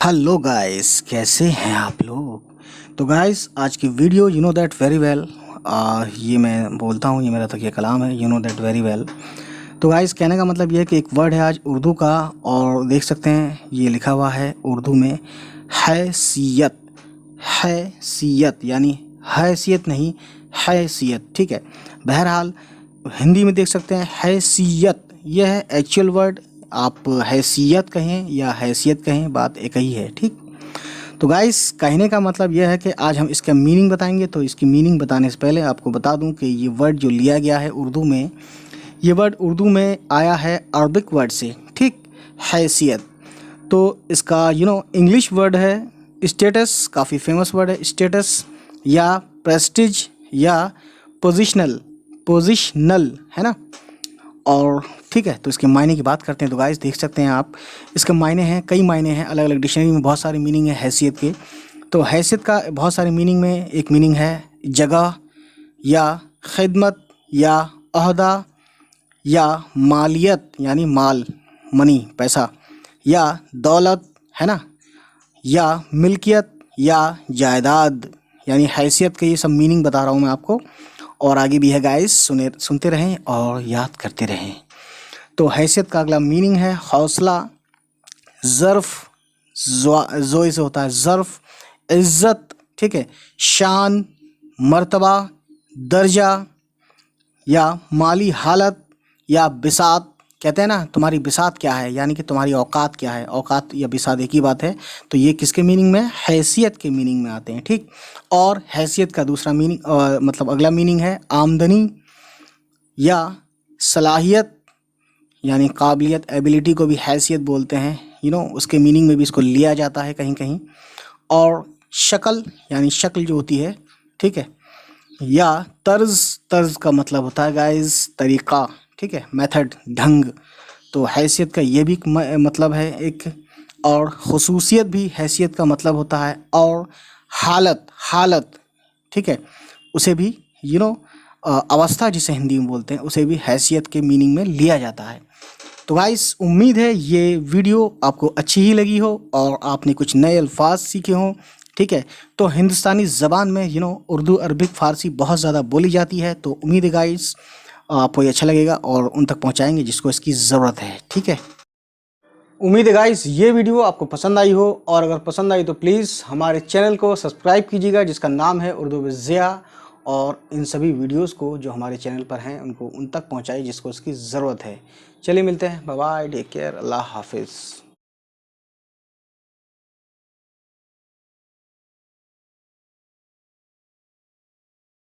Hello guys, कैसे हैं आप लोग। तो गाइस आज की video you know that very well, ये मैं बोलता हूँ, ये मेरा तकिया कलाम है, you know that very well. तो गाइस कहने का मतलब ये है कि एक वर्ड है आज उर्दू का, और देख सकते हैं ये लिखा हुआ है उर्दू में हैसियत। हैसियत यानी हैसियत नहीं, हैसियत, ठीक है। बहरहाल हिंदी में देख सकते हैं हैसियत, यह है एक्चुअल वर्ड। आप हैसियत कहें या हैसियत कहें, बात एक ही है, ठीक। तो गाइस कहने का मतलब यह है कि आज हम इसका मीनिंग बताएंगे। तो इसकी मीनिंग बताने से पहले आपको बता दूं कि ये वर्ड जो लिया गया है उर्दू में, ये वर्ड उर्दू में आया है अरबिक वर्ड से, ठीक, हैसियत। तो इसका इंग्लिश वर्ड है स्टेटस, काफ़ी फेमस वर्ड है स्टेटस या प्रेस्टिज या पोजिशनल, पोजिशनल है ना। और ठीक है, तो इसके मायने की बात करते हैं। तो गाइस देख सकते हैं आप, इसके मायने हैं, कई मायने हैं, अलग अलग डिक्शनरी में बहुत सारे मीनिंग है हैसियत के। तो हैसियत का बहुत सारे मीनिंग में एक मीनिंग है जगह या खिदमत या अहदा या मालियत यानी माल, मनी, पैसा, या दौलत है ना, या मिल्कियत या जायदाद, यानी हैसियत के ये सब मीनिंग बता रहा हूँ मैं आपको। और आगे भी है गाइस, सुनते रहें और याद करते रहें। तो हैसियत का अगला मीनिंग है हौसला, ज़र्फ़, ज़ोए से होता है ज़र्फ़, इज़्ज़त, ठीक है, शान, मर्तबा, दर्जा या माली हालत या बिसात। कहते हैं ना तुम्हारी बिसात क्या है, यानी कि तुम्हारी औकात क्या है। औकात या बिसात एक ही बात है। तो ये किसके मीनिंग में, हैसियत के मीनिंग में आते हैं, ठीक। और हैसियत का दूसरा मीनिंग मतलब अगला मीनिंग है आमदनी या सलाहियत, यानी काबिलियत, एबिलिटी को भी हैसियत बोलते हैं, उसके मीनिंग में भी इसको लिया जाता है कहीं कहीं। और शक्ल यानी शक्ल जो होती है, ठीक है, या तर्ज, तर्ज का मतलब होता है गाइस तरीक़ा, ठीक है, मेथड, ढंग। तो हैसियत का ये भी मतलब है एक। और खुसूसियत भी हैसियत का मतलब होता है। और हालत, हालत, ठीक है, उसे भी अवस्था जिसे हिंदी में बोलते हैं, उसे भी हैसियत के मीनिंग में लिया जाता है। तो गाइस उम्मीद है ये वीडियो आपको अच्छी ही लगी हो और आपने कुछ नए अल्फाज सीखे हों, ठीक है। तो हिंदुस्तानी ज़बान में उर्दू, अरबिक, फ़ारसी बहुत ज़्यादा बोली जाती है। तो उम्मीद है गाइस आपको ये अच्छा लगेगा और उन तक पहुंचाएंगे जिसको इसकी ज़रूरत है, ठीक है। उम्मीद है गाइस ये वीडियो आपको पसंद आई हो, और अगर पसंद आई तो प्लीज़ हमारे चैनल को सब्सक्राइब कीजिएगा जिसका नाम है उर्दू विद ज़िया। और इन सभी वीडियोस को जो हमारे चैनल पर हैं उनको उन तक पहुंचाइए जिसको इसकी ज़रूरत है। चलिए मिलते हैं, बाय बाय, टेक केयर, अल्लाह हाफिज़।